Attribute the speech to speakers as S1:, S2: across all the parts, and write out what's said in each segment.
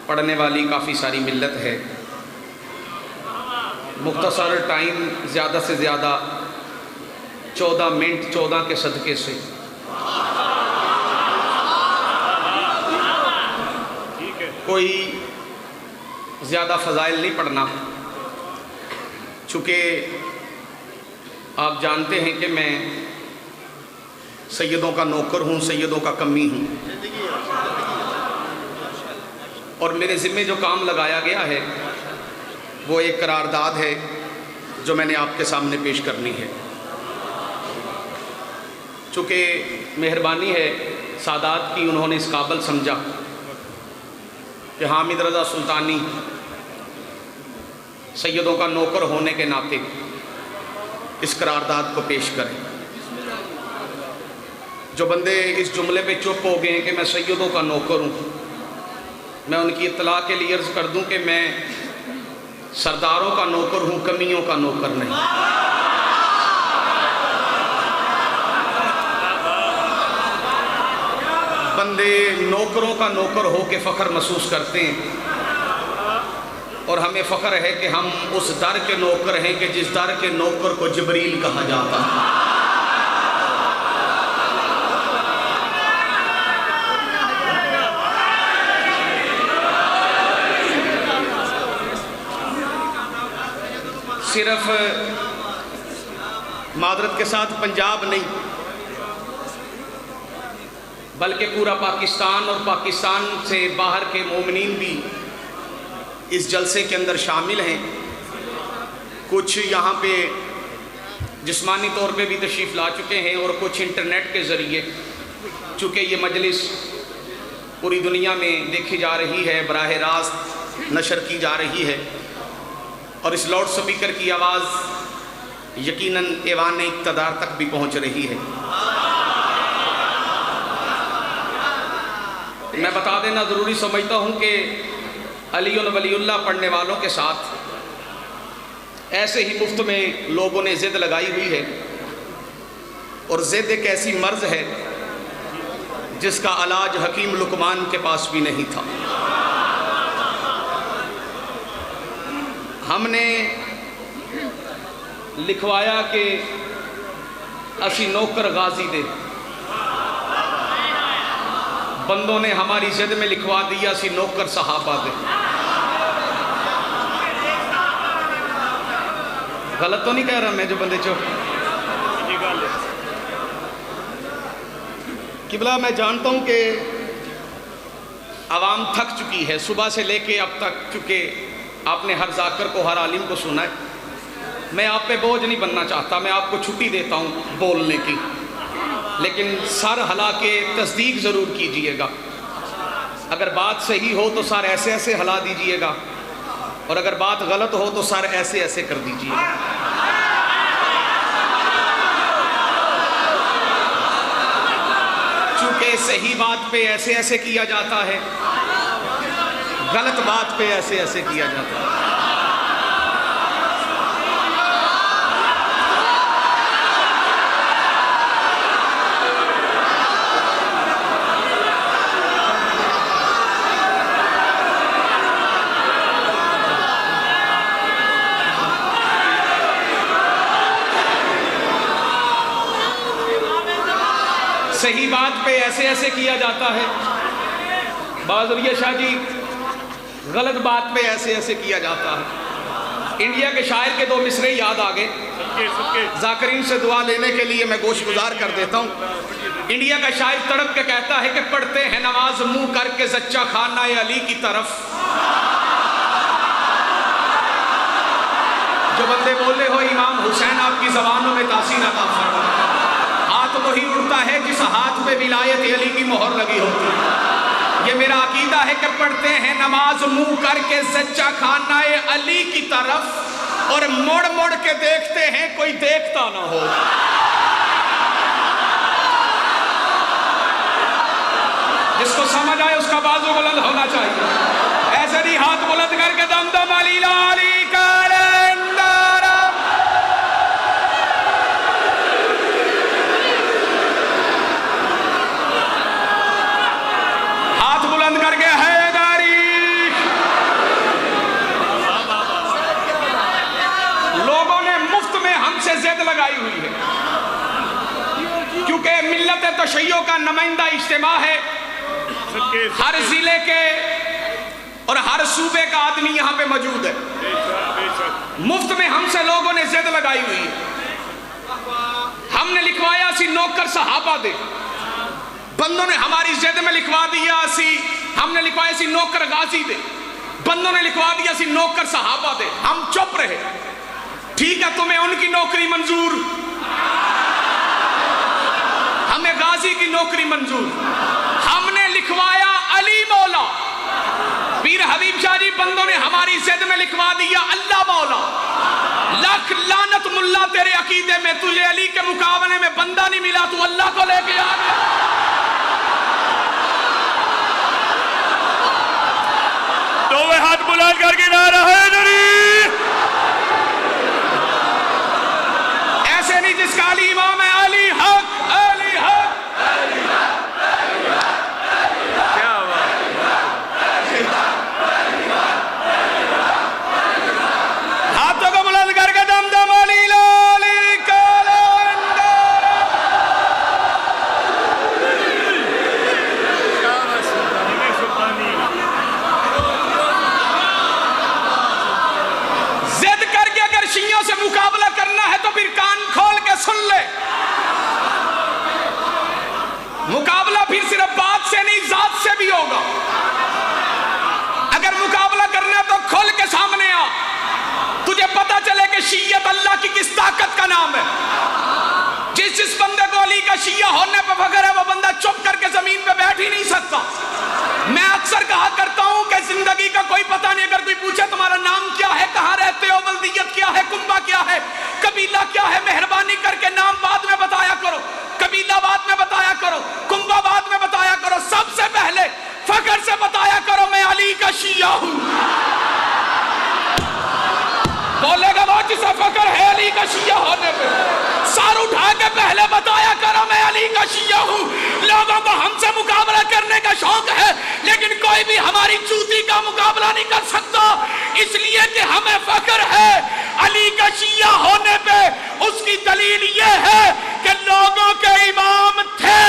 S1: پڑھنے والی کافی ساری ملت ہے. مختصر ٹائم، زیادہ سے زیادہ 14 منٹ 14 کے صدقے سے کوئی زیادہ فضائل نہیں پڑھنا، چونکہ آپ جانتے ہیں کہ میں سیدوں کا نوکر ہوں، سیدوں کا کمی ہوں، اور میرے ذمہ جو کام لگایا گیا ہے وہ ایک قرارداد ہے جو میں نے آپ کے سامنے پیش کرنی ہے. چونکہ مہربانی ہے سادات کی، انہوں نے اس قابل سمجھا کہ حامد رضا سلطانی سیدوں کا نوکر ہونے کے ناطے اس قرارداد کو پیش کریں. جو بندے اس جملے پہ چپ ہو گئے کہ میں سیدوں کا نوکر ہوں، میں ان کی اطلاع کے لیے عرض کر دوں کہ میں سرداروں کا نوکر ہوں، کمیوں کا نوکر نہیں. بندے نوکروں کا نوکر ہو کے فخر محسوس کرتے ہیں، اور ہمیں فخر ہے کہ ہم اس در کے نوکر ہیں کہ جس در کے نوکر کو جبریل کہا جاتا ہے. صرف معذرت کے ساتھ پنجاب نہیں بلکہ پورا پاکستان اور پاکستان سے باہر کے مومنین بھی اس جلسے کے اندر شامل ہیں. کچھ یہاں پہ جسمانی طور پہ بھی تشریف لا چکے ہیں، اور کچھ انٹرنیٹ کے ذریعے، چونکہ یہ مجلس پوری دنیا میں دیکھی جا رہی ہے، براہ راست نشر کی جا رہی ہے، اور اس لاؤڈ سپیکر کی آواز یقیناً ایوان اقتدار تک بھی پہنچ رہی ہے. میں بتا دینا ضروری سمجھتا ہوں کہ علی ولی اللہ پڑھنے والوں کے ساتھ ایسے ہی مفت میں لوگوں نے ضد لگائی ہوئی ہے، اور ضد ایک ایسی مرض ہے جس کا علاج حکیم لقمان کے پاس بھی نہیں تھا. ہم نے لکھوایا کہ اسی نوکر غازی دے، بندوں نے ہماری ضد میں لکھوا دیا اسی نوکر صحابہ دے. غلط تو نہیں کہہ رہا میں جو بندے قبلہ میں جانتا ہوں کہ عوام تھک چکی ہے صبح سے لے کے اب تک، چونکہ آپ نے ہر ذاکر کو، ہر عالم کو سنا ہے. میں آپ پہ بوجھ نہیں بننا چاہتا، میں آپ کو چھٹی دیتا ہوں بولنے کی، لیکن سر ہلا کے تصدیق ضرور کیجئے گا. اگر بات صحیح ہو تو سر ایسے ایسے ہلا دیجئے گا، اور اگر بات غلط ہو تو سر ایسے ایسے کر دیجئے گا. چونکہ صحیح بات پہ ایسے ایسے کیا جاتا ہے، غلط بات پہ ایسے ایسے کیا جاتا ہے. صحیح بات پہ ایسے ایسے کیا جاتا ہے، بازریہ شاہ جی غلط بات پہ ایسے ایسے کیا جاتا ہے. انڈیا کے شاعر کے 2 مصرے یاد آگے، ذاکرین سے دعا لینے کے لیے میں گوش گزار کر دیتا ہوں. انڈیا کا شاعر تڑپ کے کہتا ہے کہ پڑھتے ہیں نماز منہ کر کے زچہ خانہ علی کی طرف. جو بندے بولے ہو امام حسین آپ کی زبانوں میں تاثیر عطا فرمائے. ہاتھ وہی اڑتا ہے جس ہاتھ پہ ولایت علی کی مہر لگی ہوتی ہے. یہ میرا عقیدہ ہے کہ پڑھتے ہیں نماز منہ کر کے زچہ خانہ علی کی طرف، اور مڑ مڑ کے دیکھتے ہیں کوئی دیکھتا نہ ہو. جس کو سمجھ آئے اس کا بازو بلند ہونا چاہیے. ایسے نہیں ہاتھ بلند کر کے دم دم علی لالی کارندارم. ہاتھ بلند کر کے حیدری. لگائی ہوئی ہے، کیونکہ ملت تشیع کا نمائندہ اجتماع ہے، ہر ضلع کے اور ہر صوبے کا آدمی یہاں پہ موجود ہے۔ مفت میں ہم سے لوگوں نے ضد لگائی ہوئی ہے، ہم نے لکھوایا سی نوکر صحابہ دے، بندوں نے ہماری ضد میں لکھوا دیا سی، ہم نے لکھوایا سی نوکر غازی دے، بندوں نے لکھوا دیا سی نوکر صحابہ دے، ہم چپ رہے۔ ٹھیک ہے تمہیں ان کی نوکری منظور، ہمیں غازی کی نوکری منظور، ہم نے لکھوایا علی مولا، پیر حبیب شاہ جی بندوں نے ہماری ضد میں لکھوا دیا اللہ مولا۔ لاکھ لعنت ملا تیرے عقیدے میں، تجھے علی کے مقابلے میں بندہ نہیں ملا، تو اللہ کو لے کے آ گیا۔
S2: تو وہ ہاتھ بلند کر کے نعرہ حیدری،
S1: ایسے نہیں جس کا علی امام ہے، علی حق، علی حق۔
S2: کیا بات،
S1: ہاتھوں کو بلند کر کے دم دم علی لالی کلندر۔ ضد کر کے اگر شیعوں سے مقابلہ کرنا ہے تو پھر کان کھول کے سن لے، مقابلہ پھر صرف بات سے نہیں ذات سے بھی ہوگا۔ اگر مقابلہ کرنا ہے تو کھول کے سامنے آ، تجھے پتا چلے کہ شیعت اللہ کی کس طاقت کا نام ہے۔ جس بندے کو علی کا شیعہ ہونے پہ فخر ہے وہ بندہ چپ کر کے زمین پہ بیٹھ ہی نہیں سکتا۔ میں اکثر کہا کرتا ہوں کہ زندگی کا کوئی پتہ نہیں، اگر کوئی پوچھے تمہارا نام کیا ہے، کہاں رہتے ہو، ولدیت کیا ہے، کنبہ کیا ہے، قبیلہ کیا ہے، مہربانی کر کے نام بعد میں بتایا کرو، قبیلہ بعد میں بتایا کرو، کنبہ بعد میں بتایا کرو، سب سے پہلے فخر سے بتایا کرو میں علی کا شیعہ ہوں۔ بولے گا وہ جسے فخر ہے علی کا شیعہ ہونے پہ، سار اٹھا کے پہلے بتایا کرو میں علی کا شیعہ ہوں۔ لوگوں کو ہم سے مقابلہ کرنے کا شوق ہے، لیکن کوئی بھی ہماری چوتی کا مقابلہ نہیں کر سکتا، اس لیے کہ ہمیں فخر ہے علی کا شیعہ ہونے پہ۔ اس کی دلیل یہ ہے کہ لوگوں کے امام تھے،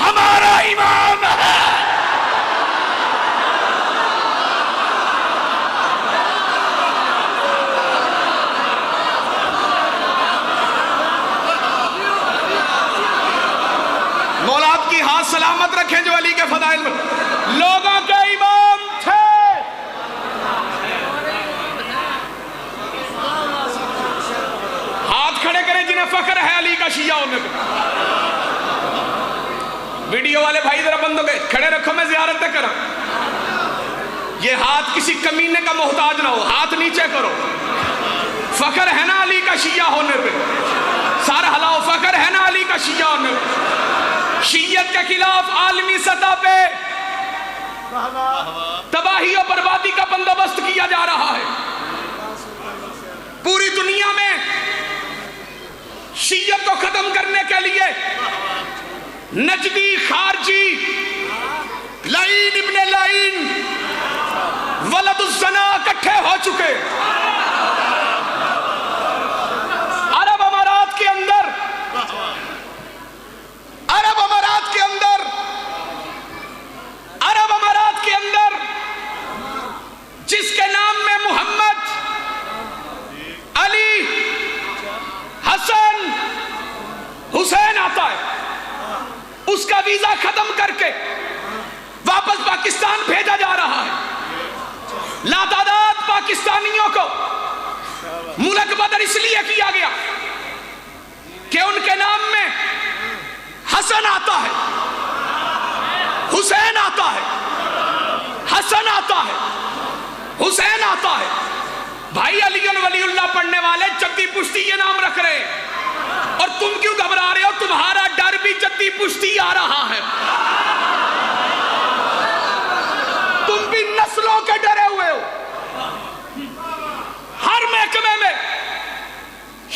S1: ہمارا امام ہے۔ مولاد کی ہاتھ سلامت رکھیں جو علی کے فضائل میں لوگوں کے امام تھے۔ ہاتھ کھڑے کریں جنہیں فخر ہے علی کا شیعہ ہونے پہ۔ ویڈیو والے بھائی ذرا بندوں کے کھڑے رکھو، میں زیارت کرا۔ یہ ہاتھ کسی کمینے کا محتاج نہ ہو، ہاتھ نیچے کرو۔ فخر ہے نا علی کا شیعہ ہونے پہ، سارا ہلاؤ، فخر ہے نا علی کا شیعہ ہونے پہ۔ شیعت کے خلاف عالمی سطح پہ تباہی و بربادی کا بندوبست کیا جا رہا ہے۔ پوری دنیا میں شیعت کو ختم کرنے کے لیے نجدی، خارجی، لعین ابن لعین، ولد الزنا اکٹھے ہو چکے۔ عرب امارات کے اندر جس کے نام میں محمد، علی، حسن، حسین آتا ہے، اس کا ویزا ختم کر کے واپس پاکستان بھیجا جا رہا ہے۔ لاتعداد پاکستانیوں کو ملک بدر اس لیے کیا گیا کہ ان کے نام میں حسن آتا ہے، حسین آتا ہے، حسن آتا ہے، حسین آتا ہے۔ بھائی علی ولی اللہ پڑھنے والے جدی پشتی یہ نام رکھ رہے ہیں، اور تم کیوں گھبرا رہے ہو؟ تمہارا ڈر بھی جدی پشتی آ رہا ہے، تم بھی نسلوں کے ڈرے ہوئے ہو۔ ہر محکمے میں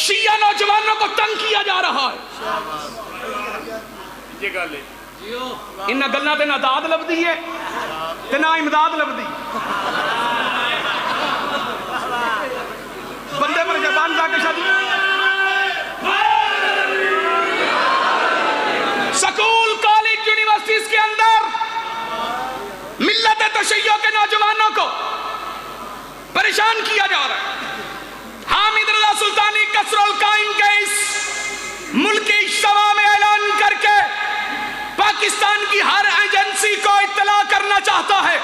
S1: شیعہ نوجوانوں کو تنگ کیا جا رہا ہے۔
S2: یہ گل ہے
S1: انہاں گلاں تے نہ داد لبدی ہے تے نہ امداد لبدی۔ بندے پر زبان جا کے شادی تشیع کے نوجوانوں کو پریشان کیا جا رہا ہے. حامد رضا سلطانی کسر القائم کے اس ملکی اجتماع میں اعلان کر کے پاکستان کی ہر ایجنسی کو اطلاع کرنا چاہتا ہے,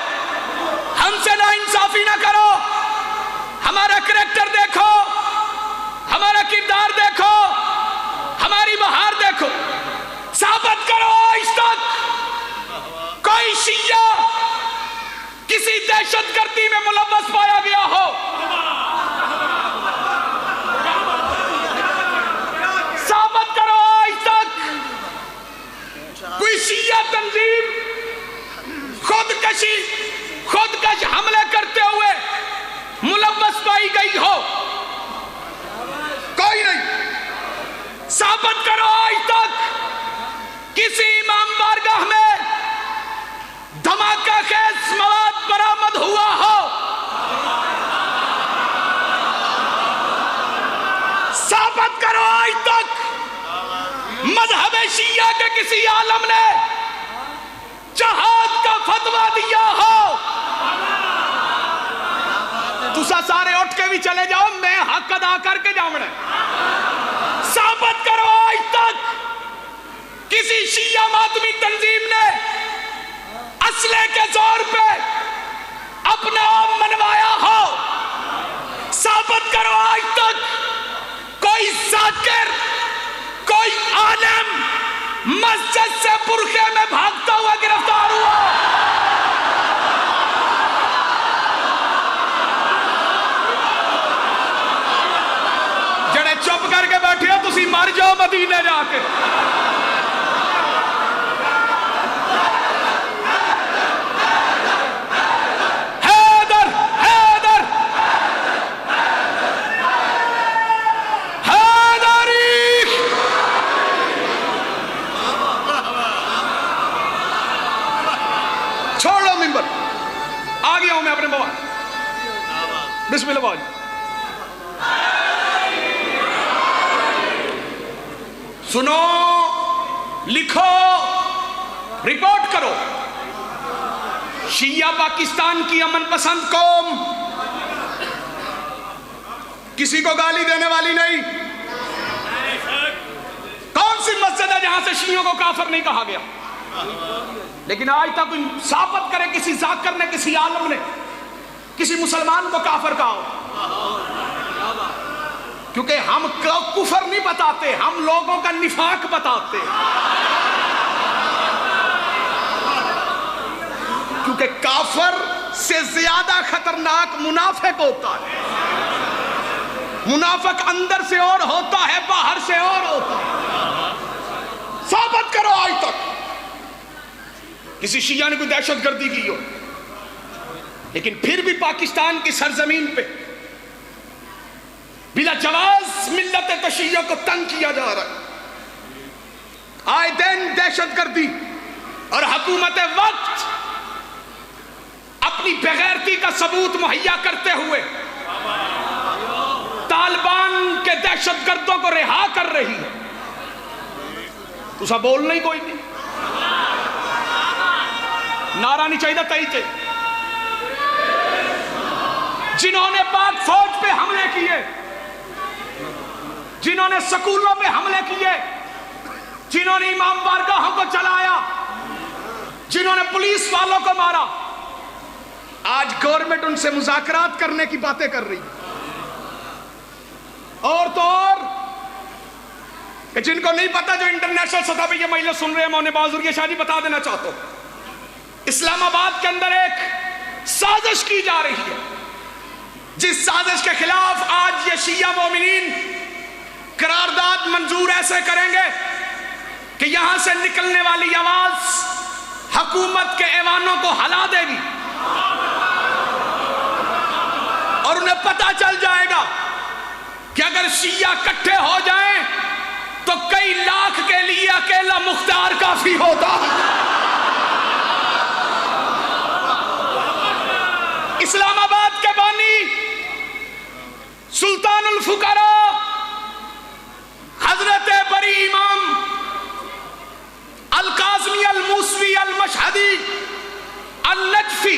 S1: ہم سے ناانصافی نہ کرو, ہمارا کریکٹر دیکھو, ہمارا کردار دیکھو, ہماری بہار دیکھو, ثابت کرو آج تک کوئی شیعہ کسی دہشت گردی میں ملوث پایا گیا ہو. ثابت کرو آج تک کوئی شیعہ تنظیم خودکش حملے کرتے ہوئے ملوث پائی گئی ہو. کوئی نہیں. ثابت کرو آج تک کسی امام بارگاہ میں دھماکہ خیز مواد برآمد ہوا ہو. ثابت کرو آج تک مذہب شیعہ کے کسی عالم نے جہاد کا فتویٰ دیا ہو. تسا سارے اٹھ کے بھی چلے جاؤ, میں حق ادا کر کے جاؤں. ثابت کرو آج تک کسی شیعہ ماتمی تنظیم نے اسلحے کے زور پہ اپنا آپ منوایا ہو. ثابت کرو آج تک کوئی ذاکر, کوئی عالم مسجد سے برقعے میں بھاگتا ہوا گرفتار ہوا. جڑے چپ کر کے بیٹھے ہو تسی مر جاؤ مدینے جا کے. بسم اللہ بھائی سنو, لکھو, رپورٹ کرو. شیعہ پاکستان کی امن پسند قوم کسی کو گالی دینے والی نہیں. کون سی مسجد ہے جہاں سے شیعوں کو کافر نہیں کہا گیا؟ لیکن آج تک کوئی ثابت کرے کسی ذاکر نے, کسی عالم نے کسی مسلمان کو کافر کہا ہو. کیونکہ ہم کفر نہیں بتاتے, ہم لوگوں کا نفاق بتاتے. کیونکہ کافر سے زیادہ خطرناک منافق ہوتا ہے. منافق اندر سے اور ہوتا ہے, باہر سے اور ہوتا ہے. ثابت کرو آج تک کسی شیعہ نے کوئی دہشت گردی کی ہو. لیکن پھر بھی پاکستان کی سرزمین پہ بلا جواز ملت تشیع کو تنگ کیا جا رہا ہے. آئے دن دہشت گردی اور حکومت وقت اپنی بغیرتی کا ثبوت مہیا کرتے ہوئے طالبان کے دہشت گردوں کو رہا کر رہی ہے. تو سا بولنا ہی کوئی نہیں, نعرہ نہیں چاہیے تائیتے. جنہوں نے پاک فوج پہ حملے کیے, جنہوں نے سکولوں پہ حملے کیے, جنہوں نے امام بارگاہوں کو چلایا, جنہوں نے پولیس والوں کو مارا, آج گورنمنٹ ان سے مذاکرات کرنے کی باتیں کر رہی. اور تو اور کہ جن کو نہیں پتا, جو انٹرنیشنل سطح پہ یہ مجلس سن رہے ہیں, میں انہیں معذور کی شادی بتا دینا چاہتا ہوں. اسلام آباد کے اندر ایک سازش کی جا رہی ہے, جس سازش کے خلاف آج یہ شیعہ مومنین قرارداد منظور ایسے کریں گے کہ یہاں سے نکلنے والی آواز حکومت کے ایوانوں کو ہلا دے گی, اور انہیں پتہ چل جائے گا کہ اگر شیعہ کٹھے ہو جائیں تو کئی لاکھ کے لیے اکیلا مختار کافی ہوتا ہے. اسلام آباد کے بانی سلطان الفقراء حضرت بری امام القاسمی الموسوی المشہدی النجفی